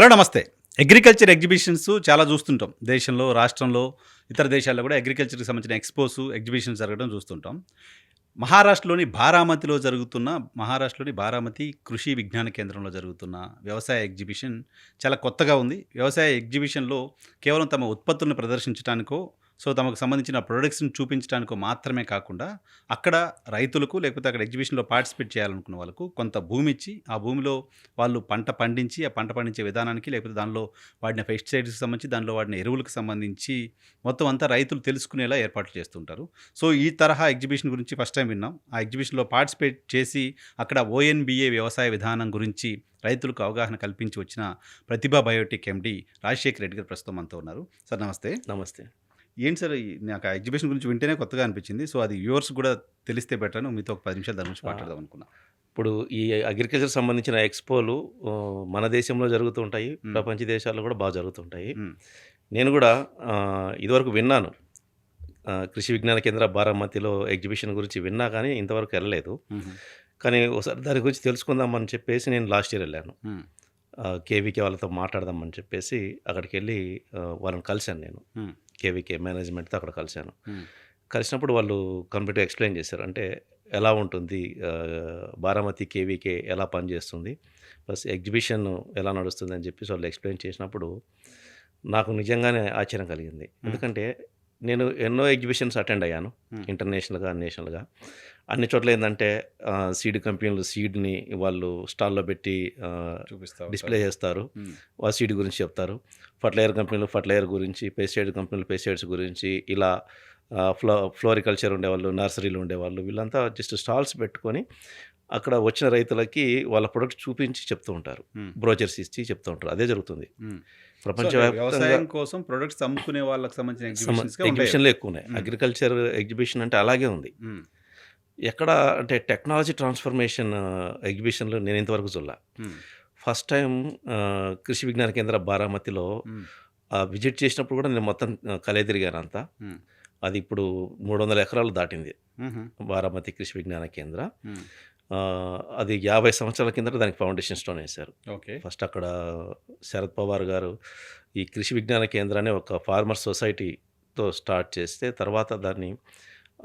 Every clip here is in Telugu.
హలో నమస్తే. అగ్రికల్చర్ ఎగ్జిబిషన్స్ చాలా చూస్తుంటాం. దేశంలో, రాష్ట్రంలో, ఇతర దేశాల్లో కూడా అగ్రికల్చర్‌కి సంబంధించిన ఎగ్జిబిషన్స్ జరగడం చూస్తుంటాం. మహారాష్ట్రలోని బారామతి కృషి విజ్ఞాన కేంద్రంలో జరుగుతున్న వ్యవసాయ ఎగ్జిబిషన్ చాలా కొత్తగా ఉంది. వ్యవసాయ ఎగ్జిబిషన్‌లో కేవలం తమ ఉత్పత్తులను ప్రదర్శించటానికో, తమకు సంబంధించిన ప్రొడక్ట్స్‌ని చూపించడానికో మాత్రమే కాకుండా, అక్కడ రైతులకు లేకపోతే అక్కడ ఎగ్జిబిషన్‌లో పార్టిసిపేట్ చేయాలనుకున్న వాళ్ళకు కొంత భూమి ఇచ్చి, ఆ భూమిలో వాళ్ళు పంట పండించి, ఆ పంట పండించే విధానానికి లేకపోతే దానిలో వాడిన పెస్టిసైడ్స్‌కి సంబంధించి, దానిలో వాడిన ఎరువులకు సంబంధించి మొత్తం అంతా రైతులు తెలుసుకునేలా ఏర్పాట్లు చేస్తుంటారు. ఈ తరహా ఎగ్జిబిషన్ గురించి ఫస్ట్ టైం విన్నాం. ఆ ఎగ్జిబిషన్‌లో పార్టిసిపేట్ చేసి అక్కడ ఓఎన్‌బీఏ వ్యవసాయ విధానం గురించి రైతులకు అవగాహన కల్పించి వచ్చిన ప్రతిభా బయోటెక్ ఎండీ రాజశేఖర్ రెడ్డి గారు ప్రస్తుతం మనతో ఉన్నారు. సార్ నమస్తే. నమస్తే. ఏంటి సార్ నాకు ఆ ఎగ్జిబిషన్ గురించి వింటేనే కొత్తగా అనిపించింది. అది వ్యూవర్స్ కూడా తెలిస్తే బెటర్ అని మీతో ఒక 10 నిమిషాలు దాని గురించి మాట్లాడదాం అనుకున్నా. ఇప్పుడు ఈ అగ్రికల్చర్ సంబంధించిన ఎక్స్‌పోలు మన దేశంలో జరుగుతూ ఉంటాయి. హ్మ్. ప్రపంచ దేశాల్లో కూడా బాగా జరుగుతుంటాయి. హ్మ్. నేను కూడా ఇదివరకు విన్నాను. కృషి విజ్ఞాన కేంద్ర బారామతిలో ఎగ్జిబిషన్ గురించి విన్నా కానీ ఇంతవరకు వెళ్ళలేదు. హుహు. కానీ ఒకసారి దాని గురించి తెలుసుకుందామని చెప్పేసి నేను లాస్ట్ ఇయర్ వెళ్ళాను. హ్మ్. కేవీకే వాళ్ళతో మాట్లాడదామని చెప్పేసి అక్కడికెళ్ళి వాళ్ళని కలిశాను నేను. హ్మ్. కేవీకే మేనేజ్మెంట్‌తో అక్కడ కలిశాను. హ్మ్. కలిసినప్పుడు వాళ్ళు కంప్లీట్‌గా ఎక్స్‌ప్లెయిన్ చేశారు. అంటే ఎలా ఉంటుంది, బారామతి కేవీకే ఎలా పనిచేస్తుంది, ప్లస్ ఎగ్జిబిషన్ ఎలా నడుస్తుంది అని చెప్పేసి వాళ్ళు ఎక్స్‌ప్లెయిన్ చేసినప్పుడు నాకు నిజంగానే ఆశ్చర్యం కలిగింది. ఎందుకంటే నేను ఎన్నో ఎగ్జిబిషన్స్ అటెండ్ అయ్యాను. హ్మ్. ఇంటర్నేషనల్‌గా, నేషనల్‌గా. అన్ని చోట్ల ఏందంటే సీడ్ కంపెనీలు సీడ్‌ని వాళ్ళు స్టాల్‌లో పెట్టి చూపిస్తా డిస్‌ప్లే ఉంటారు. చేస్తారు. హ్మ్. ఆ సీడ్ గురించి చెప్తారు. ఫర్టిలైజర్ కంపెనీలు ఫర్టిలైజర్ గురించి, పెస్టిసైడ్ కంపెనీలు పెస్టిసైడ్స్ గురించి, ఇలా ఫ్లోరికల్చర్ ఉండేవాళ్ళు, నర్సరీలు ఉండేవాళ్ళు, వీళ్ళంతా జస్ట్ స్టాల్స్ పెట్టుకొని అక్కడ వచ్చిన రైతులకి వాళ్ళ ప్రొడక్ట్ చూపించి చెప్తూ ఉంటారు. హ్మ్. బ్రోచర్స్ ఇచ్చి చెప్తూ ఉంటారు. అదే జరుగుతుంది. హ్మ్. ప్రపంచవ్యాప్తంగా వ్యవసాయం కోసం ప్రొడక్ట్స్ అమ్ముకునే వాళ్ళకి సంబంధించిన ఎగ్జిబిషన్స్‌గా ఉంటాయి. ఎగ్జిబిషన్‌లే ఎక్కువున్నాయి. హ్మ్. అగ్రికల్చర్ ఎగ్జిబిషన్ అంటే అలాగే ఉంది. హ్మ్. ఎక్కడ అంటే టెక్నాలజీ ట్రాన్స్‌ఫర్మేషన్ ఎగ్జిబిషన్‌లు నేను ఇంతవరకు చూడలా. హ్మ్. ఫస్ట్ టైమ్ కృషి విజ్ఞాన కేంద్ర బారామతిలో హ్మ్. విజిట్ చేసినప్పుడు కూడా నేను మొత్తం కలియ తిరిగానంతా. హ్మ్. అది ఇప్పుడు 300 ఎకరాలు దాటింది హుహు. బారామతి కృషి విజ్ఞాన కేంద్ర. హ్మ్. అది 50 సంవత్సరాల కిందట దానికి ఫౌండేషన్ స్టోన్ ఏశారు. ఓకే. ఫస్ట్ అక్కడ శరద్ పవార్ గారు ఈ కృషి విజ్ఞాన కేంద్రాన్ని ఒక ఫార్మర్ సొసైటీతో స్టార్ట్ చేస్తే, తర్వాత దాన్ని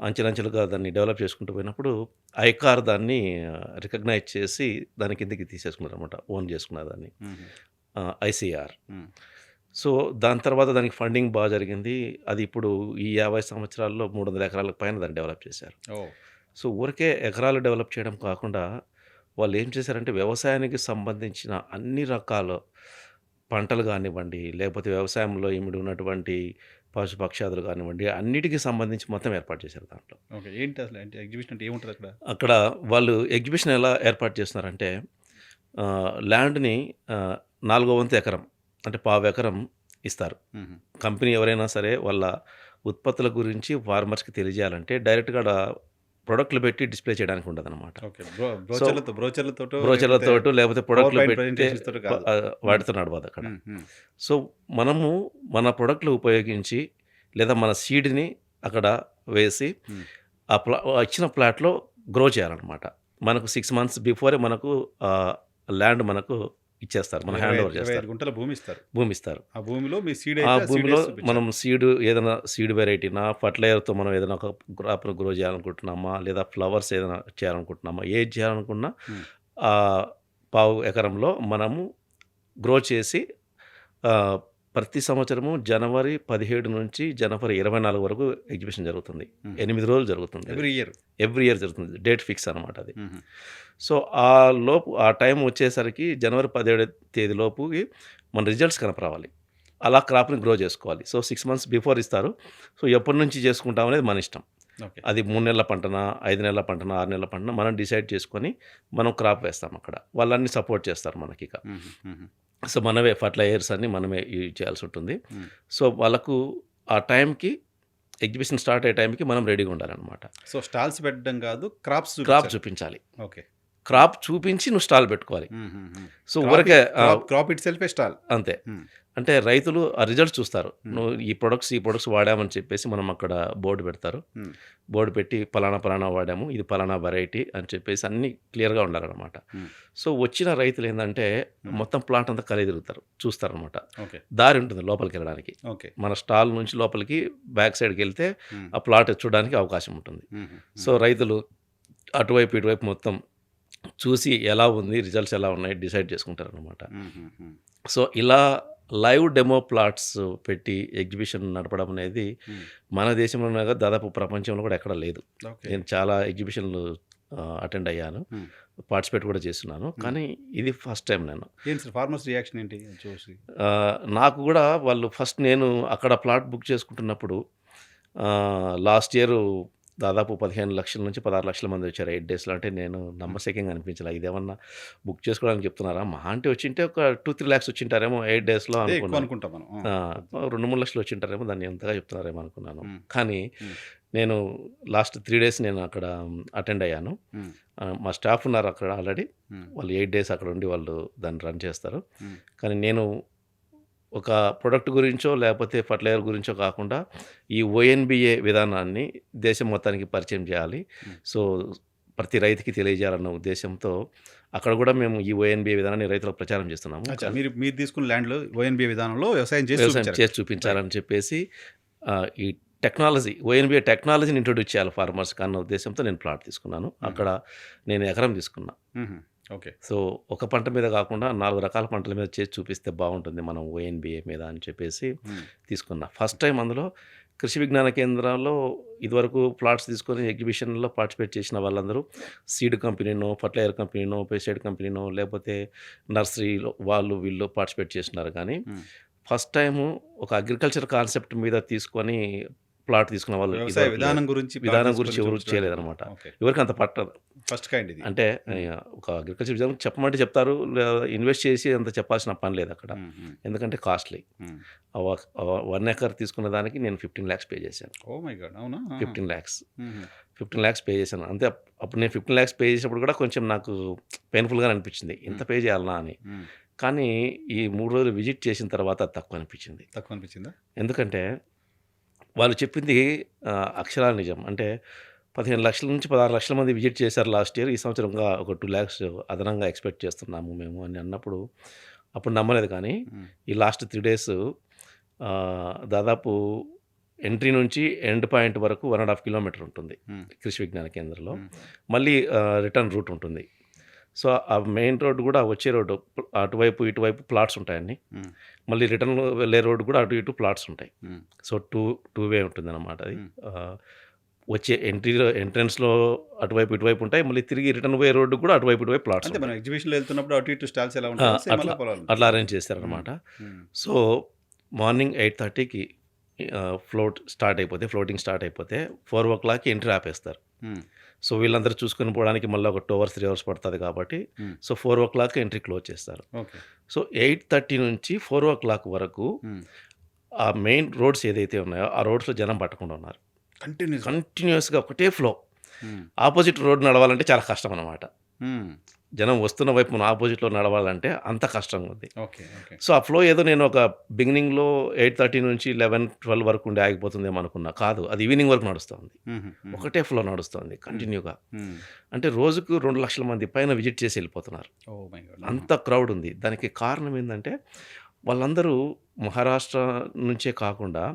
అంచెలంచెలుగా దాన్ని డెవలప్ చేసుకుంటూ పోయినప్పుడు ఐకార్ దాన్ని రికగ్నైజ్ చేసి దాని కిందకి తీసేసుకున్నారనమాట. ఓన్ చేసుకున్నారు దాన్ని. హుహు. ఐసీఆర్. హ్మ్. సో, దాని తర్వాత దానికి ఫండింగ్ జరిగింది. అది ఇప్పుడు ఈ 50 సంవత్సరాల్లో 300 ఎకరాలకు పైన దాన్ని డెవలప్ చేశారు. ఓహ్! సో, ఊరికే ఎకరాలు డెవలప్ చేయడం కాకుండా వాళ్ళేం చేశారంటే వ్యవసాయానికి సంబంధించిన అన్ని రకాల పంటలు గానివ్వండి, లేకపోతే వ్యవసాయంలో ఇమిడి ఉన్నటువంటి పశుపక్షాదులు గానివ్వండి, అన్నిటికి సంబంధించి మొత్తం ఏర్పాటు చేశారు దాంట్లో. ఓకే. ఏంటి అసలు ఎగ్జిబిషన్ అంటే ఏముంటదక్కడ? అక్కడ వాళ్ళు ఎగ్జిబిషన్ ఎలా ఏర్పాటు చేస్తున్నారంటే ల్యాండ్‌ని నాలుగో వంతు ఎకరం అంటే పావెకరం ఇస్తారు. హుహు. కంపెనీ ఎవరైనా సరే వాళ్ళ ఉత్పత్తుల గురించి ఫార్మర్స్‌కి తెలియజేయాలంటే డైరెక్ట్‌గా ఆడ ప్రొడక్ట్‌లు పెట్టి డిస్‌ప్లే చేయడానికి ఉండదనమాట. ఓకే. సో, బ్రోచర్‌లతోటో లేకపోతే బ్రోచర్‌లతోటో లేకపోతే పవర్ ప్రొడక్ట్‌లు పాయింట్ పెట్టే ప్రెజెంటేషన్స్ తోటో కాదు. హ్మ్. వాటితో నడవదక్కడ. హ్మ్. హ్మ్. సో, మనము మన ప్రొడక్ట్‌లు ఉపయోగించి లేదా మన సీడ్‌ని అక్కడ వేసి హ్మ్. ఆ ఇచ్చిన ప్లాట్‌లో గ్రో చేయాలనమాట. మనకు 6 మంత్స్ బిఫోరే మనకు ల్యాండ్ మనకు ఇచ్చేస్తారు. మన హ్యాండ్ ఓవర్ 25 చేస్తారు. గుంటల భూమిస్తారు. భూమిస్తారు. ఆ భూమిలో మీ సీడ్ ఆ అయితే ఆ సీడ్ భూమిలో ఏసి మనం చూపించాలి. ఏదైనా సీడ్ వెరైటీనా, ఫర్టిలైజర్‌తో మనం ఏదైనా ఒక క్రాప్‌ని గ్రో చేయాలనుకుంటున్నామా, లేదా ఫ్లవర్స్ ఏదైనా చేయాలనుకుంటున్నామా, ఏది చేయాలనుకున్నా హ్మ్. ఆహ్, పావు ఎకరంలో మనము గ్రో చేసి ఆహ్, ప్రతి సంవత్సరము జనవరి 17 నుంచి జనవరి 24 వరకు ఎగ్జిబిషన్ జరుగుతుంది. హుహు. 8 రోజులు జరుగుతుంది అది. Every year. ఎవ్రీ ఇయర్ జరుగుతుంది. డేట్ ఫిక్స్ అనమాట అది. హుహు. సో, ఆ టైం వచ్చేసరికి జనవరి 17 తేదీ లోపుకి మన రిజల్ట్స్ కనపరావాలి. అలా క్రాప్‌ని గ్రో చేసుకోవాలి. సో, 6 మంత్స్ బిఫోర్ ఇస్తారు. సో, ఎప్పటి నుంచి చేసుకుంటాం అనేది మన ఇష్టం. ఓకే. అది 3 నెలల పంటనా, 5 నెలల పంటనా, 6 నెలల పంటనా మనం డిసైడ్ చేసుకొని మనం క్రాప్ వేస్తాం అక్కడ. వాళ్ళన్నీ సపోర్ట్ చేస్తారు మనకిక. హుహు. హుహు. సో, మనమే ఫర్టిలైజర్స్ అన్నీ మనమే యూజ్ చేయాల్సి ఉంటుంది. హ్మ్. సో, వాళ్ళకు ఆ టైంకి ఎగ్జిబిషన్ స్టార్ట్ అయ్యే టైంకి మనం రెడీగా ఉండాలనమాట. స్టాల్స్ పెట్టడం కాదు. క్రాప్స్ క్రాప్ చూపించాలి. చూపించాలి. ఓకే. క్రాప్ చూపించి నువ్వు స్టాల్ పెట్టుకోవాలి. సో క్రాప్ ఊరికే క్రాప్ ఇట్ సెల్ఫ్ స్టాల్. అంతే. అంటే రైతులు ఆ రిజల్ట్స్ చూస్తారు. నువ్వు ఈ ప్రొడక్ట్స్ వాడామని చెప్పేసి మనం అక్కడ బోర్డు పెడతారు. బోర్డు పెట్టి పలానా వాడాము, ఇది పలానా వెరైటీ అని చెప్పేసి అన్నీ క్లియర్గా ఉండాలన్నమాట. సో వచ్చిన రైతులు ఏంటంటే మొత్తం ప్లాట్ అంతా కలిగి తిరుగుతారు, చూస్తారనమాట. ఓకే. దారి ఉంటుంది లోపలికి వెళ్ళడానికి. ఓకే. మన స్టాల్ నుంచి లోపలికి బ్యాక్ సైడ్కి వెళ్తే ఆ ప్లాట్ చూడడానికి అవకాశం ఉంటుంది. సో రైతులు అటువైపు ఇటువైపు మొత్తం చూసి ఎలా ఉంది, రిజల్ట్స్ ఎలా ఉన్నాయి డిసైడ్ చేసుకుంటారనమాట. సో ఇలా లైవ్ డెమో ప్లాట్స్ పెట్టి ఎగ్జిబిషన్ నడపడం అనేది మన దేశంలోనే కాదు, దాదాపు ప్రపంచంలో కూడా ఎక్కడ లేదు. ఓకే. నేను చాలా ఎగ్జిబిషన్లు అటెండ్ అయ్యాను, పార్టిసిపేట్ కూడా చేస్తున్నాను, కానీ ఇది ఫస్ట్ టైం నేను. ఏంటి సార్ ఫార్మర్స్ రియాక్షన్ ఏంటి చూసి? నాకు కూడా వాళ్ళు ఫస్ట్ నేను అక్కడ ప్లాట్ బుక్ చేసుకుంటున్నప్పుడు లాస్ట్ ఇయర్ దాదాపు 15 లక్షల నుంచి 16 లక్షల మంది వచ్చారు 8 డేస్లో. అంటే నేను నమ్మశక్యంగా అనిపించలే, ఇదేమన్నా బుక్ చేసుకోవడానికి చెప్తున్నారా, మహా అంటే వచ్చింటే ఒక 2-3 ల్యాక్స్ వచ్చింటారేమో 8 డేస్లో అనుకున్నాను. అనుకుంటాం మనం. 2-3 లక్షలు వచ్చింటారేమో, దాన్ని ఎంతగా చెప్తున్నారేమో అనుకున్నాను. కానీ నేను లాస్ట్ 3 డేస్ నేను అక్కడ అటెండ్ అయ్యాను. మా స్టాఫ్ ఉన్నారు అక్కడ ఆల్రెడీ, వాళ్ళు 8 డేస్ అక్కడ ఉండి వాళ్ళు దాన్ని రన్ చేస్తారు. కానీ నేను ఒక ప్రొడక్ట్ గురించో లేకపోతే ఫర్టిలైజర్ గురించో కాకుండా ఈ ONBA విధానాన్ని దేశం మొత్తానికి పరిచయం చేయాలి, సో ప్రతి రైతుకి తెలియజేయాలన్న ఉద్దేశంతో అక్కడ కూడా మేము ఈ ONBA విధానాన్ని రైతులకు ప్రచారం చేస్తున్నాము. మీరు తీసుకున్న ల్యాండ్లో ONBA విధానంలో వ్యవసాయం చేసి చూపించాలని చెప్పేసి ఈ టెక్నాలజీ ONBA టెక్నాలజీని ఇంట్రొడ్యూస్ చేయాలి ఫార్మర్స్కి అన్న ఉద్దేశంతో నేను ప్లాట్ తీసుకున్నాను. అక్కడ నేను ఎకరం తీసుకున్నా. ఓకే. సో ఒక పంట మీద కాకుండా 4 రకాల పంటల మీద చేసి చూపిస్తే బాగుంటుంది మనం ONBA మీద అని చెప్పేసి తీసుకున్నా. ఫస్ట్ టైం అందులో కృషి విజ్ఞాన కేంద్రాల్లో ఇదివరకు ప్లాట్స్ తీసుకొని ఎగ్జిబిషన్లో పార్టిసిపేట్ చేసిన వాళ్ళందరూ సీడ్ కంపెనీనో, ఫర్టిలైజర్ కంపెనీనో, పెస్టిసైడ్ కంపెనీనో, లేకపోతే నర్సరీలో వీళ్ళు పార్టిసిపేట్ చేస్తున్నారు. కానీ ఫస్ట్ టైము ఒక అగ్రికల్చర్ కాన్సెప్ట్ మీద తీసుకొని ప్లాట్ తీసుకున్న వాళ్ళు విధానం గురించి ఎవరు చేయలేదన్నమాట. ఎవరికి అంత పట్టదు. ఫస్ట్ కైండ్ ఇది. అంటే ఒక అగ్రికల్చర్ విధానం చెప్పమంటే చెప్తారు, ఇన్వెస్ట్ చేసి అంత చెప్పాల్సిన పని లేదు అక్కడ, ఎందుకంటే కాస్ట్లీ. 1 ఎకర్ తీసుకున్న దానికి నేను 15 lakhs పే చేశాను. 15 lakhs పే చేశాను. అంతే. అప్పుడు నేను 15 lakhs పే చేసినప్పుడు కూడా కొంచెం నాకు పెయిన్ఫుల్గా అనిపించింది, ఇంత పే చేయాలనా అని. కానీ ఈ 3 రోజులు విజిట్ చేసిన తర్వాత తక్కువ అనిపించిందా? ఎందుకంటే వాళ్ళు చెప్పింది అక్షరాల నిజం. అంటే 15 లక్షల నుంచి 16 లక్షల మంది విజిట్ చేశారు లాస్ట్ ఇయర్. ఈ సంవత్సరం ఒక 2 lakhs అదనంగా ఎక్స్పెక్ట్ చేస్తున్నాము మేము అని అన్నప్పుడు అప్పుడు నమ్మలేదు. కానీ ఈ లాస్ట్ 3 days దాదాపు ఎంట్రీ నుంచి ఎండ్ పాయింట్ వరకు 1.5 kilometer ఉంటుంది కృషి విజ్ఞాన కేంద్రంలో. మళ్ళీ రిటర్న్ రూట్ ఉంటుంది. సో ఆ మెయిన్ రోడ్ కూడా వచ్చే రోడ్డు అటువైపు ఇటువైపు ప్లాట్స్ ఉంటాయండి. మళ్ళీ రిటర్న్ వెళ్ళే రోడ్డు కూడా అటు ఇటు ప్లాట్స్ ఉంటాయి. సో టూ వే ఉంటుంది అన్నమాట. అది వచ్చే ఎంట్రన్స్లో అటువైపు ఇటువైపు ఉంటాయి, మళ్ళీ తిరిగి రిటర్న్ పోయే రోడ్డు కూడా అటువైపు ఇటువైపు ప్లాట్స్. మనం ఎగ్జిబిషన్లో వెళ్తున్నప్పుడు అటు ఇటు స్టాల్స్ ఎలా ఉంటాయి అట్లా అరేంజ్ చేస్తారనమాట. సో మార్నింగ్ 8:30కి ఫ్లోటింగ్ స్టార్ట్ అయిపోతే 4 o'clock ఎంట్రీ ఆపేస్తారు. సో వీళ్ళందరూ చూసుకొని పోవడానికి మళ్ళీ ఒక 2 hours 3 hours పడుతుంది కాబట్టి సో 4 o'clock ఎంట్రీ క్లోజ్ చేస్తారు. సో 8:30 నుంచి 4 o'clock వరకు ఆ మెయిన్ రోడ్స్ ఏదైతే ఉన్నాయో ఆ రోడ్స్లో జనం పట్టకుండా ఉన్నారు. కంటిన్యూస్గా ఒకటే ఫ్లో. ఆపోజిట్ రోడ్ నడవాలంటే చాలా కష్టం అన్నమాట. జనం వస్తున్న వైపు మనం ఆపోజిట్లో నడవాలంటే అంత కష్టంగా ఉంది. సో ఆ ఫ్లో ఏదో నేను ఒక బిగినింగ్లో 8:30 నుంచి 11-12 వరకు ఉండి ఆగిపోతుందేమో అనుకున్నా. కాదు, అది ఈవినింగ్ వరకు నడుస్తుంది. ఒకటే ఫ్లో నడుస్తుంది కంటిన్యూగా. అంటే రోజుకు 2 లక్షల మంది పైన విజిట్ చేసి వెళ్ళిపోతున్నారు. అంత క్రౌడ్ ఉంది. దానికి కారణం ఏంటంటే వాళ్ళందరూ మహారాష్ట్ర నుంచే కాకుండా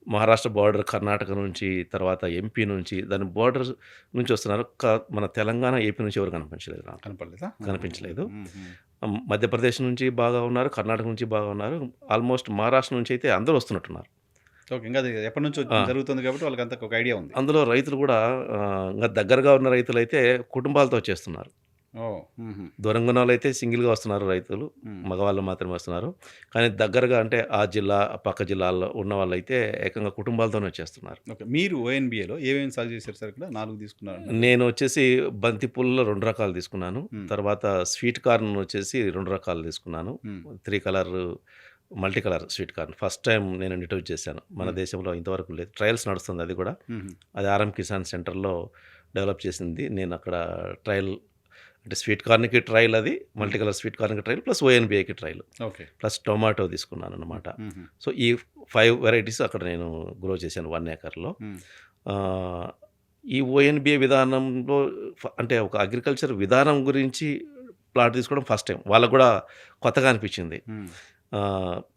మహారాష్ట్ర బార్డర్, కర్ణాటక నుంచి, తర్వాత MP నుంచి, దాని బార్డర్ నుంచి వస్తున్నారు. మన తెలంగాణ ఏపీ నుంచి ఎవరు కనిపించలేదు. మధ్యప్రదేశ్ నుంచి బాగా ఉన్నారు, కర్ణాటక నుంచి బాగా ఉన్నారు, ఆల్మోస్ట్ మహారాష్ట్ర నుంచి అయితే అందరూ వస్తున్నట్టున్నారు. ఎప్పటి నుంచో జరుగుతుంది కాబట్టి వాళ్ళకి అంత ఒక ఐడియా ఉంది. అందులో రైతులు కూడా ఇంకా దగ్గరగా ఉన్న రైతులు అయితే కుటుంబాలతో వచ్చేస్తున్నారు. దూరంగా ఉన్న వాళ్ళు అయితే సింగిల్గా వస్తున్నారు రైతులు, మగవాళ్ళు మాత్రమే వస్తున్నారు. కానీ దగ్గరగా అంటే ఆ జిల్లా పక్క జిల్లాల్లో ఉన్న వాళ్ళు అయితే ఏకంగా కుటుంబాలతోనే వచ్చేస్తున్నారు. మీరు ONBAలో ఏమేమి సాగు చేశారు సార్? ఇక్కడ 4 తీసుకున్నారు. నేను వచ్చేసి బంతిపూలలో 2 రకాలు తీసుకున్నాను. తర్వాత స్వీట్ కార్న్ వచ్చేసి 2 రకాలు తీసుకున్నాను. 3 colour multi colour sweet corn first time నేను ఇంట్రడ్యూస్ చేశాను. మన దేశంలో ఇంతవరకు లేదు, ట్రయల్స్ నడుస్తుంది. అది కూడా అది RM కిసాన్ సెంటర్లో డెవలప్ చేసింది. నేను అక్కడ ట్రయల్ అంటే స్వీట్ కార్న్‌కి ట్రయల్ అది, మల్టీ కలర్ స్వీట్ కార్న్‌కి ట్రయల్ ప్లస్ ఓఎన్‌బీఏకి ట్రయల్. ఓకే. ప్లస్ టొమాటో తీసుకున్నాననమాట. హుహు. సో, ఈ 5 వెరైటీస్ అక్కడ నేను గ్రో చేశాను 1 ఎకర్‌లో. హ్మ్. ఆహ్, ఈ ఓఎన్‌బీఏ విధానంలో అంటే ఒక అగ్రికల్చర్ విధానం గురించి ప్లాట్ తీసుకోవడం ఫస్ట్ టైం. వాళ్ళకి గూడా కొత్తగా అనిపించింది. హ్మ్.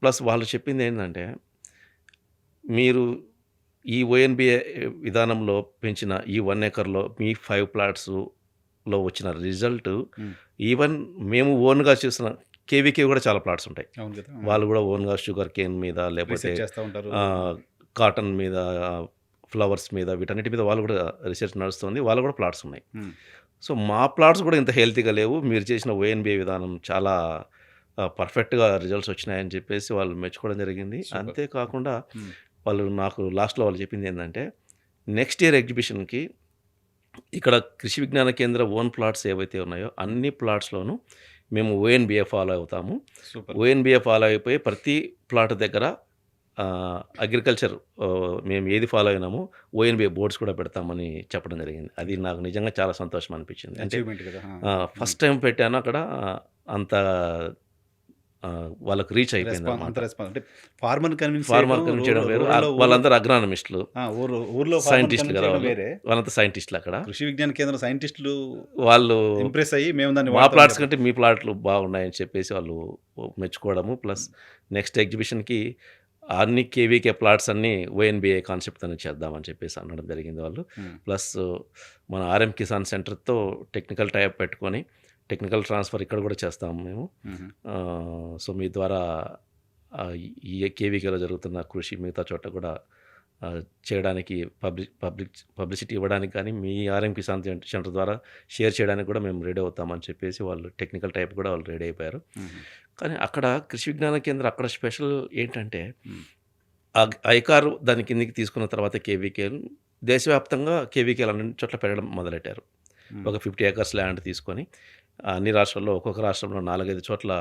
ప్లస్ వాళ్ళు చెప్పిందేంటంటే, మీరు ఈ ఓఎన్‌బీఏ విధానంలో పెంచిన ఈ 1 ఎకర్‌లో మీ 5 ప్లాట్స్‌లో వచ్చిన రిజల్ట్ హ్మ్. ఈవెన్ మేము ఓన్‌గా చేసిన కేవీకే గూడా చాలా ప్లాట్స్ ఉంటాయి. అవును కదా! వాళ్ళు గూడా ఓన్‌గా షుగర్ కేన్ మీద లేపోతే రీసెర్చ్ చేస్తా ఉంటారు. కాటన్ మీద, ఫ్లవర్స్ మీద వీటన్నిటి మీద వాళ్ళు గూడా రీసెర్చ్ నడుస్తుంది. వాళ్ళు గూడా ప్లాట్స్ ఉన్నాయి. హ్మ్. సో, మా ప్లాట్స్ గూడా ఇంత హెల్తీగా లేవు. మీరు చేసిన ఓఎన్‌బీఏ విధానం చాలా పర్ఫెక్ట్‌గా రిజల్ట్స్ వచ్చినాయని చెప్పేసి వాళ్ళు మెచ్చుకోవడం జరిగింది. సూపర్. అంతే కాకుండా హ్మ్. వాళ్ళు నాకు లాస్ట్‌లో వాళ్ళు చెప్పిందేందంటే, నెక్స్ట్ ఇయర్ ఎగ్జిబిషన్‌కి ఇక్కడ కృషి విజ్ఞాన కేంద్ర ఓన్ ప్లాట్స్ ఏవైతే ఉన్నాయో అన్ని ప్లాట్స్‌లోనూ మేము ఓఎన్‌బీఏ ఫాలో అవుతాము. సూపర్. ఓఎన్‌బీఏ ఫాలో అయిపోయి ప్రతి ప్లాట్ దగ్గర అగ్రికల్చర్ మేము ఏది ఫాలో అయినామో ఓఎన్‌బీఏ బోర్డ్స్ కూడా పెడతామని చెప్పడం జరిగింది. అది నాకు నిజంగా చాలా సంతోషం అనిపించింది. అంటే అచీవ్‌మెంట్ కదా! హ్మ్. ఫస్ట్ టైమ్ పెట్టాను అక్కడ అంత వాళ్ళకి రీచ్ అంత అయిపోయిందనమాట. రెస్పాన్స్ అంటే ఫార్మర్‌ని కన్విన్స్ ఫార్మర్ చేయడం కన్విన్స్ చేయడం వేరు. రూరల్‌లో వాళ్ళందరూ అగ్రానమిస్టులు, ఊర్లో ఫార్మర్‌ని సైంటిస్టులు కన్విన్స్ కదా చేయడం వాళ్ళు. వేరే. వాళ్ళంతా సైంటిస్టులు అక్కడ. కృషి విజ్ఞాన కేంద్రం సైంటిస్టులు వాళ్ళు ఇంప్రెస్ అయ్యి మేము దాన్ని మా వాడతామని ప్లాట్స్ చెప్పడం. కంటే మీ ప్లాట్లు బాగున్నాయని చెప్పేసి వాళ్ళు మెచ్చుకోవడము. ప్లస్ నెక్స్ట్ ఎగ్జిబిషన్‌కి అన్ని కేవీకే ప్లాట్స్ అన్నీ ఓఎన్‌బీఏ కాన్సెప్ట్‌తోనే చేద్దామని చెప్పేసి అనడం జరిగింది వాళ్ళు. హ్మ్. ప్లస్ మన ఆర్ఎం కిసాన్ సెంటర్‌తో టెక్నికల్ టైఅప్ పెట్టుకొని టెక్నికల్ ట్రాన్స్ఫర్ ఇక్కడ కూడా చేస్తాము మేము. హుహు. సో, మీ ద్వారా ఈ కేవీకేలో జరుగుతున్న కృషి మిగతా చోట కూడా చేయడానికి పబ్లిసిటీ ఇవ్వడానికి కానీ, మీ ఆర్ఎం కిసాన్ సెంటర్ ద్వారా షేర్ చేయడానికి కూడా మేము రెడీ అవుతామని చెప్పేసి వాళ్ళు టెక్నికల్ టైప్ కూడా వాళ్ళు రెడీ అయిపోయారు. హుహు. కానీ అక్కడ కృషి విజ్ఞాన కేంద్రం అక్కడ స్పెషల్ ఏంటంటే, హ్మ్. ఐకార్ దాని కిందకి తీసుకున్న తర్వాత కేవీకేలు దేశవ్యాప్తంగా కేవీకేలు అన్ని చోట్ల పెట్టడం మొదలెట్టారు. హ్మ్. ఒక 50 ఏకర్స్ ల్యాండ్ తీసుకొని అన్ని రాష్ట్రాల్లో ఒక్కొక్క రాష్ట్రంలో 4, 5 చోట్ల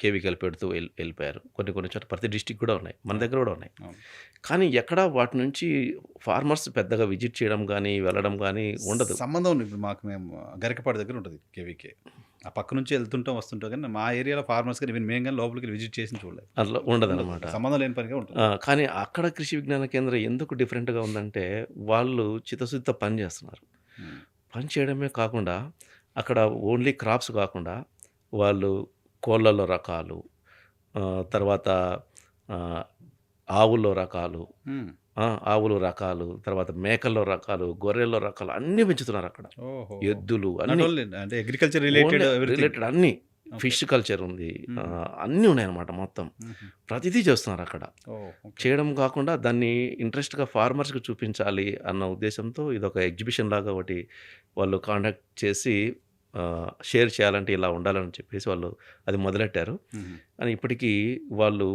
కేవీకేలు పెడుతూ వెళ్ళిపోయారు. కొన్ని చోట్ల ప్రతి డిస్ట్రిక్ట్ కూడా ఉన్నాయి. మన దగ్గర కూడా ఉన్నాయి. అవును. కానీ ఎక్కడ వాటి నుంచి ఫార్మర్స్ పెద్దగా విజిట్ చేయడం గానీ, వెళ్ళడం గానీ ఉండదు. సంబంధం ఉంది. ఇప్పుడు మేము గరికపాడు దగ్గర ఉంటది కేవీకే. ఆ పక్క నుంచి వెళ్తుంటాం, వస్తుంటాం కానీ మా ఏరియాలో ఫార్మర్స్ కానీ ఈవెన్ మేము కానీ లోపలికి విజిట్ చేసి చూడలేదు. అట్లా ఉండదనమాట. సంబంధం లేని పనిగా ఉంటుంది. కానీ అక్కడ కృషి విజ్ఞాన కేంద్రం ఎందుకు డిఫరెంట్‌గా ఉందంటే, వాళ్ళు చిత్తశుద్ధితో పని చేస్తున్నారు. హ్మ్. పని చేయడమే కాకుండా, అక్కడ ఓన్లీ క్రాప్స్ కాకుండా, వాళ్ళు కోళ్ళలో రకాలు, తర్వాత ఆహ్, ఆవుల్లో రకాలు, హ్మ్. ఆవులు రకాలు, తర్వాత మేకల్లో రకాలు, గొర్రెల్లో రకాలు అన్నీ పెంచుతున్నారక్కడ. ఓహో! ఎద్దులు నాట్ అన్నీ. ఓన్లీ అంటే agriculture related only everything. Related అన్నీ. ఓకే. ఫిష్ కల్చర్ ఉంది. హుహు. అన్నీ ఉన్నాయన్నమాట మొత్తం. హుహు. ప్రతిదీ చేస్తున్నారక్కడ. ఓహ్! ఓకే. చేయడం కాకుండా దాన్ని ఇంట్రెస్ట్‌గా ఫార్మర్స్‌కి చూపించాలి అన్న ఉద్దేశంతో ఇదొక ఎగ్జిబిషన్ లాగా ఒకటి వాళ్ళు కాండక్ట్ చేసి షేర్ చేయాలంటే ఇలా ఉండాలని చెప్పేసి వాళ్ళు అది మొదలెట్టారు. హుహు. కానీ ఇప్పటికీ వాళ్ళు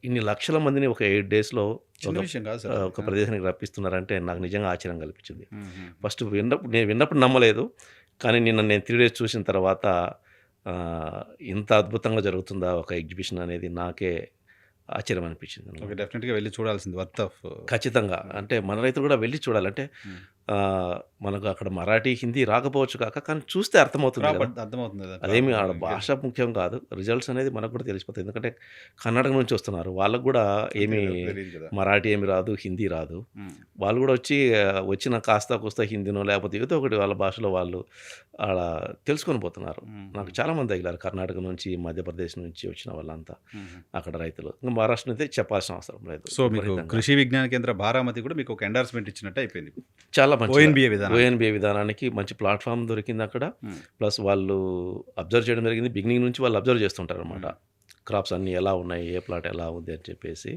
ఇన్ని లక్షల మందిని ఒక 8 డేస్‌లో చిన్న ఒక విషయం కాదు సార్. ఒక ప్రదేశానికి రప్పిస్తున్నారంటే నాకు నిజంగా ఆశ్చర్యం కల్పించింది. హుహు. ఫస్ట్ నేను విన్నప్పుడు నమ్మలేదు. కానీ నిన్న నేను 3 డేస్ చూసిన తర్వాత ఇంత అద్భుతంగా జరుగుతుందా ఒక ఎగ్జిబిషన్ అనేది నాకే ఆశ్చర్యం అనిపించింది. ఓకే. డెఫినిట్‌గా వెళ్లి చూడాల్సింది వర్త్ ఆఫ్. ఖచ్చితంగా. అంటే మన రైతులు కూడా వెళ్లి చూడాలి. అంటే హ్మ్. మనకు అక్కడ మరాఠీ, హిందీ రాకపోవచ్చు కాక కానీ చూస్తే అర్థమవుతుంది కదా! అర్థమవుతుంది కదా! అదేమి ఆడ భాష ముఖ్యం కాదు. రిజల్ట్స్ అనేది మనకు కూడా తెలిసిపోతాయి. ఎందుకంటే కర్ణాటక నుంచి వస్తున్నారు. వాళ్ళకి కూడా ఏమి తెలీదు కదా! మరాఠీ ఏమి రాదు, హిందీ రాదు. హ్మ్. వాళ్ళు కూడా వచ్చి వచ్చిన కాస్త కూస్త హిందీనో లేకపోతే ఏదో ఒకటి వాళ్ళ భాషలో వాళ్ళు ఆడ తెలుసుకొని పోతున్నారు. నాకు చాలామంది తగిలారు. కర్ణాటక నుంచి, మధ్యప్రదేశ్ నుంచి వచ్చిన వాళ్ళంతా హుహు. అక్కడ రైతులు. ఇంకా మహారాష్ట్ర అయితే చెప్పాల్సిన అవసరం లేదు. సో మీకు విపరీతంగా. కృషి విజ్ఞాన కేంద్ర బారామతి కూడా మీకు ఒక ఎండార్స్‌మెంట్ ఇచ్చినట్టు అయిపోయింది. చాలా మంచిగా ఓఎన్‌బీఏ విధానం. ఓఎన్‌బీఏ విధానానికి మంచి ప్లాట్‌ఫార్మ్ దొరికింది అక్కడ. హ్మ్. ప్లస్ వాళ్ళు అబ్జర్వ్ చేయడం జరిగింది. బిగినింగ్ నుంచి వాళ్ళు అబ్జర్వ్ చేస్తుంటారనమాట. హ్మ్. క్రాప్స్ అన్నీ ఎలా ఉన్నాయి, ఏ ప్లాట్ ఎలా ఉంది అని చెప్పేసి.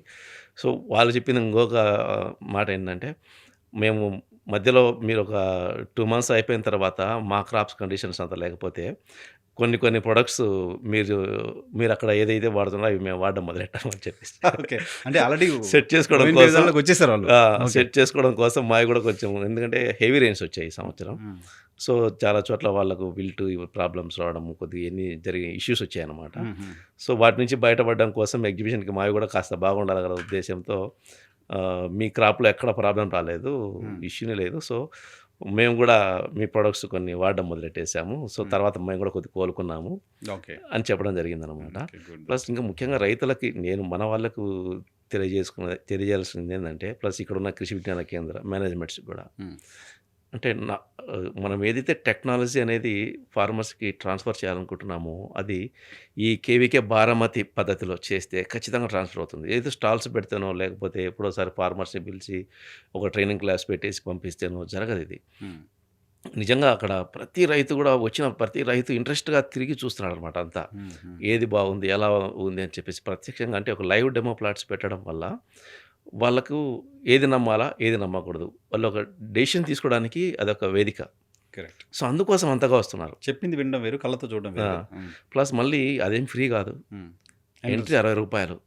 సో, వాళ్ళు చెప్పిన ఇంకొక మాట ఏంటంటే, మేము మధ్యలో మీరు ఒక 2 మంత్స్ అయిపోయిన తర్వాత మా క్రాప్స్ కండిషన్స్ అంత లేకపోతే కొన్ని ప్రొడక్ట్స్ మీరక్కడ ఏదైతే వాడుతున్నారో అవి మేము వాడడం మొదలెట్టామని చెప్పేసి. ఓకే. అంటే ఆల్రెడీ సెట్ చేసుకోవడం ఓఎన్‌బీఏ కోసం విధానంలోకి వచ్చేసారు వాళ్ళు. ఓకే. సెట్ చేసుకోవడం కోసం మావి కూడా కొంచెం ఎందుకంటే హెవీ రెయిన్స్ వచ్చాయి ఈ సంవత్సరం. హ్మ్. సో, చాలా చోట్ల వాళ్ళకు విల్టు ప్రాబ్లమ్స్ రావడం కొద్దిగా ఎన్ని జరిగే ఇష్యూస్ వచ్చాయన్నమాట. హుహు. సో, వాటి నుంచి బయటపడడం కోసం ఎగ్జిబిషన్‌కి మావి కూడా కాస్త బాగుండాలి కదా ఉద్దేశ్యంతో మీ క్రాప్‌లో ఎక్కడ ప్రాబ్లమ్ రాలేదు. హ్మ్. ఇష్యూనే లేదు. సో, మేము గూడా మీ ప్రొడక్ట్స్ కొన్ని వాడడం మొదలెట్టేసాము. సో, హ్మ్. తర్వాత మేము గూడా కొద్దిగా కోలుకున్నాము ఓకే. అని చెప్పడం జరిగిందనమాట. ఓకే. గుడ్. ప్లస్ ఇంకా ముఖ్యంగా రైతులకి నేను మన వాళ్ళకు తెలియజేయాల్సిందేందంటే, ప్లస్ ఇక్కడున్న కృషి విజ్ఞాన కేంద్ర మేనేజ్మెంట్స్‌కి గూడా. హ్మ్. అంటే మనం ఏదైతే టెక్నాలజీ అనేది ఫార్మర్స్‌కి ట్రాన్స్‌ఫర్ చేయాలనుకుంటున్నామో, అది ఈ కేవీకే బారామతి పద్ధతిలో చేస్తే ఖచ్చితంగా ట్రాన్స్‌ఫర్ అవుతుంది. ఏదో స్టాల్స్ పెడితేనో, లేకపోతే ఎప్పుడోసారి ఫార్మర్స్‌ని పిలిచి ఒక ట్రైనింగ్ క్లాస్ పెట్టేసి పంపిస్తేనో జరగదిది. హ్మ్. నిజంగా అక్కడ ప్రతి రైతు గూడా వచ్చిన ప్రతి రైతు ఇంట్రెస్ట్‌గా తిరిగి చూస్తున్నాడనమాట అంతా. హ్మ్. హ్మ్. ఏది బాగుంది? ఎలా ఉంది? అని చెప్పేసి ప్రత్యక్షంగా అంటే ఒక లైవ్ డెమో ప్లాట్స్ పెట్టడం వల్ల వాళ్ళకు ఏది నమ్మాలా? ఏది నమ్మకూడదు? వాళ్ళు ఒక డెసిషన్ తీసుకోవడానికి అదొక వేదిక. కరెక్ట్. సో, అందుకోసం అంతగా వస్తున్నారు. చెప్పింది వినడం వేరు, కళ్ళతో చూడడం ఆ! వేరు కదా! హ్మ్. ప్లస్ మళ్ళీ అదేం ఫ్రీ గాదు. హ్మ్. Entry entrance. రూ. 60.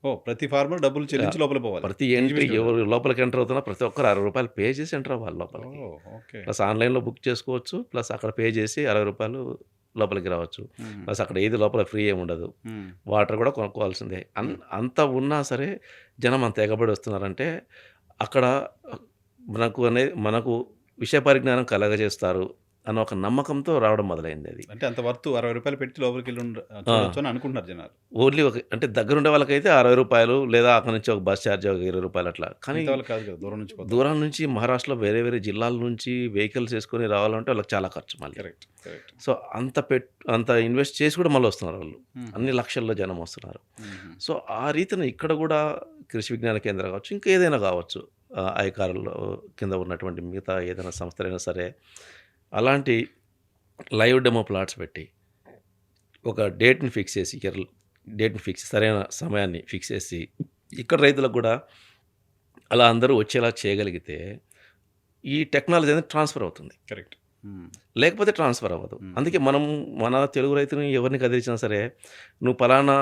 ఓహ్! ప్రతి ఫార్మర్ డబ్బులు ఆహ్, చెల్లించి లోపలికి పోవాలి. ప్రతి ఎంట్రీ ఎగ్జిబిషన్ ఎవరు చూడడానికి. లోపలికి ఎంటర్ అవుతున్నా ప్రతి ఒక్కరు రూ. 60 పే చేసి ఎంటర్ అవ్వాలి లోపలికి. ఓహ్! ఓకే. ప్లస్ ఆన్‌లైన్‌లో బుక్ చేసుకోవచ్చు. ప్లస్ అక్కడ పే చేసి రూ. 60 లోపలికి రావచ్చు. హ్మ్. ప్లస్ అక్కడ ఏది లోపల ఫ్రీ ఏమి ఉండదు. హ్మ్. వాటర్ కూడా కొనుక్కోవాల్సిందే. హ్మ్. అంత ఉన్నా సరే జనం అంత ఎగబడి వస్తున్నారంటే అక్కడ మనకు విషయ పరిజ్ఞానం కలగజేస్తారు అన్న ఒక నమ్మకంతో రావడం మొదలైందది. అంటే అంత వర్త్ రూ. 60 పెట్టి లోపలికెళ్ళి ఆ! చూడొచ్చు అని అనుకుంటున్నారు జనాలు. ఓన్లీ అంటే దగ్గరుండే వాళ్ళకైతే రూ. 60 లేదా అక్కడి నుంచి ఒక బస్ చార్జ్ ఒక రూ. 20 అట్లా. కానీ మిగతా వాళ్ళకి కాదు కదా! దూరం నుంచి పోతారు. దూరం నుంచి మహారాష్ట్రలో వేరే వేరే జిల్లాల నుంచి వెహికల్స్ ఏసుకొని రావాలంటే వాళ్ళకి చాలా ఖర్చు మళ్ళీ. కరెక్ట్. కరెక్ట్. సో, అంత ఇన్వెస్ట్ చేసి కూడా మళ్ళీ వస్తున్నారు వాళ్ళు. హుహు. అన్ని లక్షల్లో జనం వస్తున్నారు. హుహు. సో, ఆ రీతిన ఇక్కడ గూడా కృషి విజ్ఞాన కేంద్రం కావచ్చు, ఇంకా ఏదైనా కావచ్చు. ఐకార్‌లో కింద ఉన్నటువంటి మిగతా ఏదైనా సంస్థలైనా సరే, అలాంటి లైవ్ డెమో ప్లాట్స్ పెట్టి, ఒక డేట్‌ని ఫిక్స్ చేసి, సరైన సమయాన్ని ఫిక్స్ చేసి, ఇక్కడ రైతులకు గూడా అలా అందరూ వచ్చేలా చేయగలిగితే, ఈ టెక్నాలజీ అనేది ట్రాన్స్‌ఫర్ అవుతుంది. కరెక్ట్. హ్మ్. లేకపోతే ట్రాన్స్‌ఫర్ అవ్వదు. హ్మ్. అందుకే మన తెలుగు రైతుని ఎవరిని కదిలించినా సరే, "నువ్వు పలానా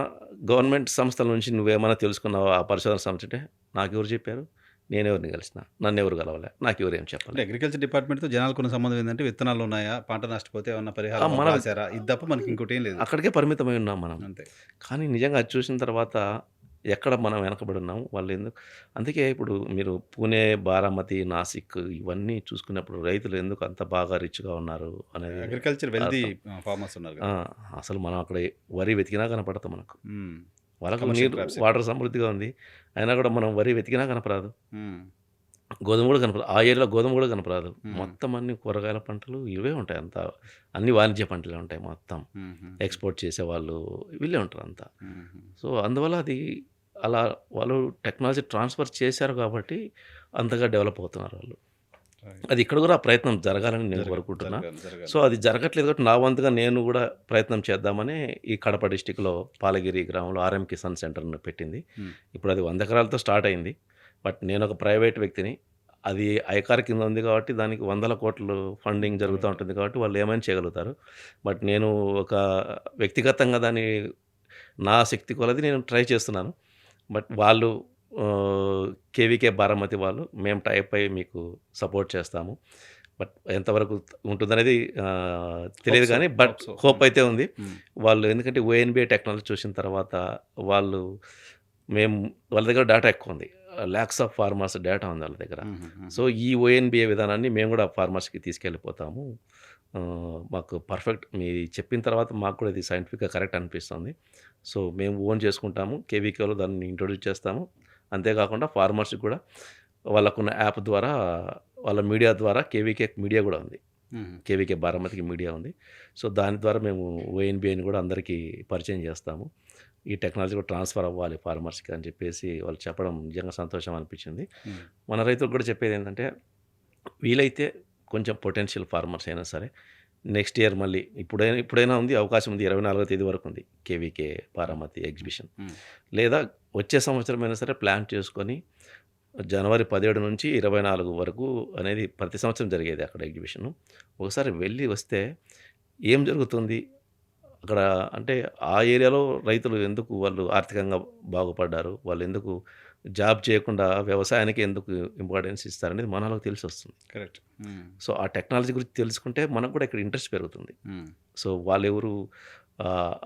గవర్నమెంట్ సంస్థల నుంచి నువ్వేమన్నా తెలుసుకున్నావా? ఆ పరిశోధన సంస్థ" అంటే, "నాకెవరు చెప్పారు? నేనెవరిని కలిసినా? నన్నెవరు కలవలే. నాకెవరేం అంటే చెప్పలే." అగ్రికల్చర్ డిపార్ట్మెంట్‌తో జనాలకున్న సంబంధం ఏందంటే విత్తనాలున్నాయా? పంట నష్టపోతే ఏమన్నా పరిహారం మాకు మనం రాసారా? ఇది తప్ప మనకి ఇంకోటేం లేదు. అక్కడికే పరిమితమై ఉన్నాం మనం. అంతే. కానీ నిజంగా అది చూసిన తర్వాత ఎక్కడ మనం వెనకబడి ఉన్నాం. అందుకే ఇప్పుడు మీరు పూణే, బారామతి, నాసిక్ ఇవన్నీ చూసుకున్నప్పుడు రైతులు ఎందుకు అంత బాగా రిచ్‌గా ఉన్నారు అనేది అగ్రికల్చర్ వెల్తీ అర్థం. ఫార్మర్స్ ఉన్నారు ఆ! కదా! అసలు మనం అక్కడ వరి వెతికినా కనపడదు మనకు. హ్మ్. వాళ్ళకు కమర్షియల్ నీరు, క్రాప్స్ ఎక్కువ. వాటర్ సమృద్ధిగా ఉంది. అయినా కూడా మనం వరి వెతికినా కనపరాదు. హ్మ్. గోధుమ కూడా కనపరాదు. ఆ ఏరియాలో గోధుమ కూడా కనపరాదు. హ్మ్. మొత్తం అన్ని కూరగాయల పంటలు ఇవే ఉంటాయి అంతా. అన్ని వాణిజ్య పంటలే ఉంటాయి మొత్తం. హుహు. ఎక్స్‌పోర్ట్ చేసేవాళ్ళు వీళ్ళే ఉంటారు అంతా. హుహు. సో, అందువల్ల అది అలా వాళ్ళు టెక్నాలజీ ట్రాన్స్‌ఫర్ చేశారు కాబట్టి అంతగా డెవలప్ అవుతున్నారు వాళ్ళు. రైట్. అది ఇక్కడ కూడా ఆ ప్రయత్నం జరగాలని నేను జరగాలి. కోరుకుంటున్నా. జరగాలి. జరగాలి. సో, అది జరగట్లేదు కాబట్టి నా వంతుగా నేను కూడా ప్రయత్నం చేద్దామని ఈ కడప డిస్ట్రిక్ట్‌లో పాలగిరి గ్రామంలో ఆర్ఎం కిసాన్ సెంటర్‌ని పెట్టింది. హ్మ్. ఇప్పుడు అది 100 ఎకరాలతో స్టార్ట్ అయింది. బట్ నేనొక ప్రైవేట్ వ్యక్తిని. అది ఐకార్ కింద ఉంది కాబట్టి దానికి వందల కోట్లు ఫండింగ్ జరుగుతా ఉంటుంది కాబట్టి వాళ్ళు ఏమైనా చేయగలుగుతారు. బట్ నేను ఒక వ్యక్తిగతంగా దాన్ని నా శక్తి కొలది నేను ట్రై చేస్తున్నాను. బట్ వాళ్ళు కేవీకే బారామతి వాళ్ళు మేము టైప్ అయ్యి మీకు సపోర్ట్ చేస్తాము. బట్ ఎంతవరకు ఉంటుందనేది తెలీదు హోప్ సో. గానీ బట్ హోప్ సో. హోప్ హ్మ్. అయితే ఉంది. హ్మ్. వాళ్ళు ఎందుకంటే ఓఎన్‌బీఏ టెక్నాలజీ చూసిన తర్వాత వాళ్ళు మేము వాళ్ళ దగ్గర డేటా ఎక్కువుంది. లాక్స్ ఆఫ్ ఫార్మర్స్ డేటా ఉంది వాళ్ళ దగ్గర. హుహుహు. సో, ఈ ఓఎన్‌బీఏ విధానాన్ని మేము గూడా ఫార్మర్స్‌కి తీసుకెళ్ళిపోతాము. మాకు పర్ఫెక్ట్ మీరు చెప్పిన తర్వాత మాకు కూడా ఇది సైంటిఫిక్‌గా కరెక్ట్ అనిపిస్తుంది. సో, మేము ఓన్ చేసుకుంటాము. కేవీకేలో దాన్ని ఇంట్రొడ్యూస్ చేస్తాము. అంతేకాకుండా ఫార్మర్స్‌కి కూడా వాళ్ళకున్న యాప్ ద్వారా, వాళ్ళ మీడియా ద్వారా కేవీకే మీడియా గూడా ఉంది. హుహు. కేవీకే బారామతికి మీడియా ఉంది. సో, దాని ద్వారా మేము ఓఎన్‌బీఏని గూడా అందరికీ పరిచయం చేస్తాము. ఈ టెక్నాలజీ కూడా ట్రాన్స్‌ఫర్ అవ్వాలి ఫార్మర్స్‌కి అని చెప్పేసి వాళ్ళు చెప్పడం నిజంగా సంతోషం అనిపించింది. హ్మ్. మన రైతులకు కూడా చెప్పేదేంటంటే, వీలైతే కొంచెం పొటెన్షియల్ ఫార్మర్స్ అయినా సరే, నెక్స్ట్ ఇయర్ మళ్ళీ ఇప్పుడైనా ఉంది అవకాశం ఉంది. 24వ తేదీ వరకు ఉంది కేవీకే బారామతి ఎగ్జిబిషన్. హ్మ్. లేదా వచ్చే సంవత్సరమైనా సరే ప్లాన్ చేసుకొని జనవరి 17 నుంచి 24 వరకు అనేది ప్రతి సంవత్సరం జరిగేది అక్కడ ఎగ్జిబిషను. ఒకసారి వెళ్ళి వస్తే ఏం జరుగుతుంది? అక్కడ అంటే ఆ ఏరియాలో రైతులు ఎందుకు వాళ్ళు ఆర్థికంగా బాగుపడ్డారు? వాళ్ళెందుకు జాబ్ చేయకుండా వ్యవసాయానికి ఎందుకు ఇంపార్టెన్స్ ఇస్తారనేది మనలోకి తెలిసొస్తుంది. కరెక్ట్. హ్మ్. సో, ఆ టెక్నాలజీ గురించి తెలుసుకుంటే మనకు కూడా ఇక్కడ ఇంట్రెస్ట్ పెరుగుతుంది. హ్మ్. సో, వాళ్ళెవరు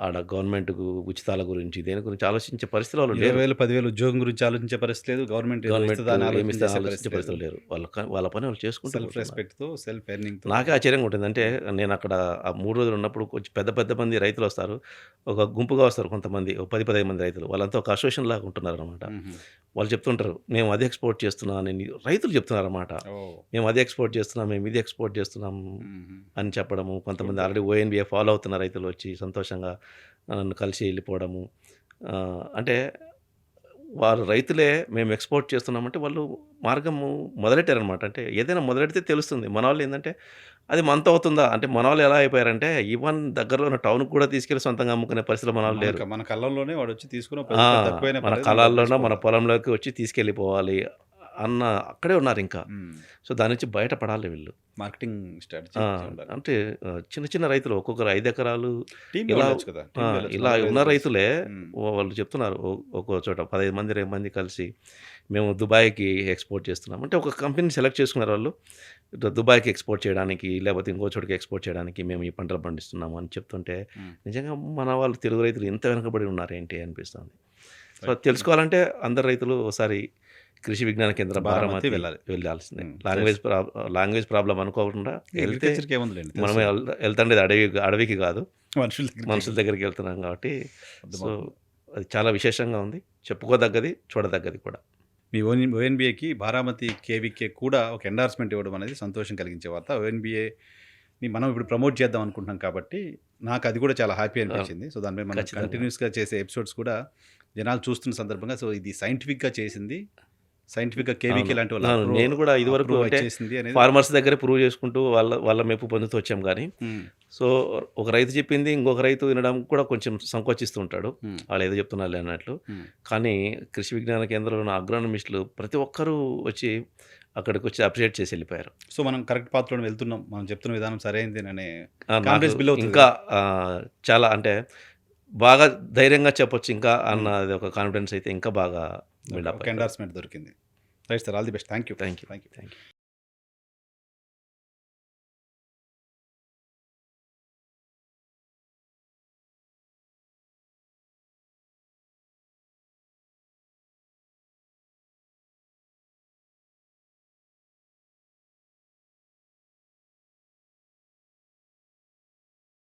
ఆడ గవర్నమెంట్‌కు ఉచితాల గురించి, దేని గురించి ఆలోచించే పరిస్థితిలో వాళ్ళు లేరు. 20,000, 10,000 ఉద్యోగం గురించి ఆలోచించే పరిస్థితి లేదు. గవర్నమెంట్ ఏదో గవర్నమెంట్ ఇస్తదా అని ఆలోచన ఏమిస్తే చేసే ఆలోచించే పరిస్థితి లేదు. పరిస్థితిలో లేరు. వాళ్ళ పని వాళ్ళు చేసుకుంటూ సెల్ఫ్ పోతున్నారు. రెస్పెక్ట్‌తో, సెల్ఫ్ ఎర్నింగ్‌తో. నాకే ఆశ్చర్యంగా ఉంటుంది. అంటే నేనక్కడ ఆ 3 రోజులు ఉన్నప్పుడు కొంచెం పెద్ద పెద్ద మంది రైతులొస్తారు. ఒక గుంపుగా వస్తారు కొంతమంది. ఓ 10, 15 మంది రైతులు. వాళ్ళంతా ఒక అసోసియేషన్ లాగా ఉంటున్నారనమాట. హుహు. వాళ్ళు చెప్తుంటారు, "మేము అది ఎక్స్‌పోర్ట్ చేస్తున్నాం" అని రైతులు చెప్తున్నారనమాట. ఓహ్! "మేము అది ఎక్స్‌పోర్ట్ చేస్తున్నాం, మేము ఇది ఎక్స్‌పోర్ట్ చేస్తున్నాం" హుహు. అని చెప్పడము. కొంతమంది సూపర్. ఆల్రెడీ ఓఎన్‌బీఏ ఫాలో అవుతున్న రైతులు వచ్చి సంతోషంగా నన్ను కలిసి వెళ్ళిపోవడము. అంటే వారు రైతులే మేము ఎక్స్‌పోర్ట్ చేస్తున్నామంటే వాళ్ళు మార్గము మొదలెట్టారనమాట. అంటే ఏదైనా మొదలెడితే తెలుస్తుంది. మనోళ్ళేందంటే అది మనతో అవుతుందా? అంటే మనోళ్ళు ఎలా అయిపోయారంటే ఈవెన్ దగ్గరలో ఉన్న టౌన్‌కి కూడా తీసుకెళ్ళి సొంతంగా అమ్ముకునే పరిస్థితిలో మనోళ్ళు లేరు. మన కళ్ళంలోనే వాడొచ్చి తీసుకున్న ఆ! 10 రూపాయలు తక్కువైనా మన పర్లేదు, నేను డబ్బులు కళాల్లోనో మన తీసుకోవాలి. పొలంలోకి వచ్చి తీసుకెళ్ళిపోవాలి అన్న అక్కడే ఉన్నారింకా. హ్మ్. సో, దాని నుంచి బయటపడాలి వీళ్ళు. మార్కెటింగ్ స్ట్రాటజీ ఆ! ఉండాలి. అంటే చిన్న చిన్న రైతులు ఒక్కొక్కరు 5 ఎకరాలు టీమ్‌గా ఇలా వెళ్ళొచ్చు కదా! టీమ్‌గా వెళ్ళొచ్చు. ఇలా నలుగురు, ఉన్న ఐదుగురు కలిసి. రైతులే హ్మ్. వాళ్ళు చెప్తున్నారు. ఒక్కో చోట 15 మంది, 20 మంది కలిసి మేము దుబాయ్‌కి ఎక్స్‌పోర్ట్ చేస్తున్నాం. అంటే ఒక కంపెనీని సెలెక్ట్ చేసుకున్నారు వాళ్ళు. దుబాయ్‌కి ఎక్స్‌పోర్ట్ చేయడానికి, లేకపోతే ఇంకో చోటికి ఎక్స్‌పోర్ట్ చేయడానికి మేము ఈ పంటలు పండిస్తున్నాము అని చెప్తుంటే హ్మ్. నిజంగా మన వాళ్ళు తెలుగు రైతులు ఇంత వెనకబడి ఉన్నారేంటి అనిపిస్తుంది. So, right. తెలుసుకోవాలంటే అందరు రైతులు ఒకసారి కృషి విజ్ఞాన కేంద్రం బారామతి బారామతి వెళ్ళాలి. వెళ్ళాల్సిందే. హ్మ్. లాంగ్వేజ్ ప్రాబ్లమ్ అనుకోకుండా వెళ్తే అగ్రికల్చర్‌కి ఏముందిలెండి మనమే తెలుసు. వెళ్తుండేది అడవికి కాదు. మనుషుల దగ్గరికి మనుషుల దగ్గరికి వెళ్తున్నాం కాబట్టి సో, అర్థమవుతుంది. అది చాలా విశేషంగా ఉంది. చెప్పుకోదగ్గది, చూడదగ్గది కూడా. మీ ఓఎన్‌బీఏకి బారామతి కేవీకే కూడా ఒక ఎండార్స్‌మెంట్ ఇవ్వడం అనేది సంతోషం కలిగించే వార్త. ఓఎన్‌బీఏని మనం ఇప్పుడు ప్రమోట్ చేద్దాం అనుకుంటున్నాం కాబట్టి, నాకు అది కూడా చాలా హ్యాపీ అనిపించింది. సో, దాని మీద మనం ఖచ్చితంగా. కంటిన్యూయస్‌గా చేసే ఎపిసోడ్స్ కూడా జనాలు చూస్తున్న సందర్భంగా సో, ఇది సైంటిఫిక్‌గా చేసింది. సైంటిఫిక్‌గా కేవీకే అవును. లాంటి వాళ్ళు అవును. నేను కూడా ఇదివరకు అప్రూవ్ అంటే చేసింది అనేది. ఫార్మర్స్ దగ్గరే ప్రూవ్ చేసుకుంటూ వాళ్ళ మెప్పు పొందుతూ వచ్చాం గానీ, హ్మ్. సో, ఒక రైతు చెప్పింది ఇంకొక రైతు వినడం కూడా కొంచెం సంకోచిస్తూ ఉంటాడు. హ్మ్. వాళ్ళేదో చెప్తున్నారులే అన్నట్లు. హ్మ్. కానీ కృషి విజ్ఞాన కేంద్రంలో ఉన్న అగ్రోనమిస్టులు ప్రతి ఒక్కరూ వచ్చి అక్కడికొచ్చి అప్రిషియేట్ చేసి వెళ్ళిపోయారు. సో, మనం కరెక్ట్ పాత్‌లోనే వెళ్తున్నాం. మనం చెప్తున్న విధానం సరైనదేననే నాకు కాన్ఫిడెన్స్ బిల్డ్ అవుతది ఇంకా కదా! చాలా అంటే బాగా ధైర్యంగా చెప్పొచ్చు ఇంకా హ్మ్. అన్నది ఒక కాన్ఫిడెన్స్ అయితే ఇంకా బాగా బిల్డప్ ఒక అయిపోయింది. ఎండార్స్‌మెంట్ దొరికింది. Right sir. All the best. Thank you. Thank you. Thank you. Thank you.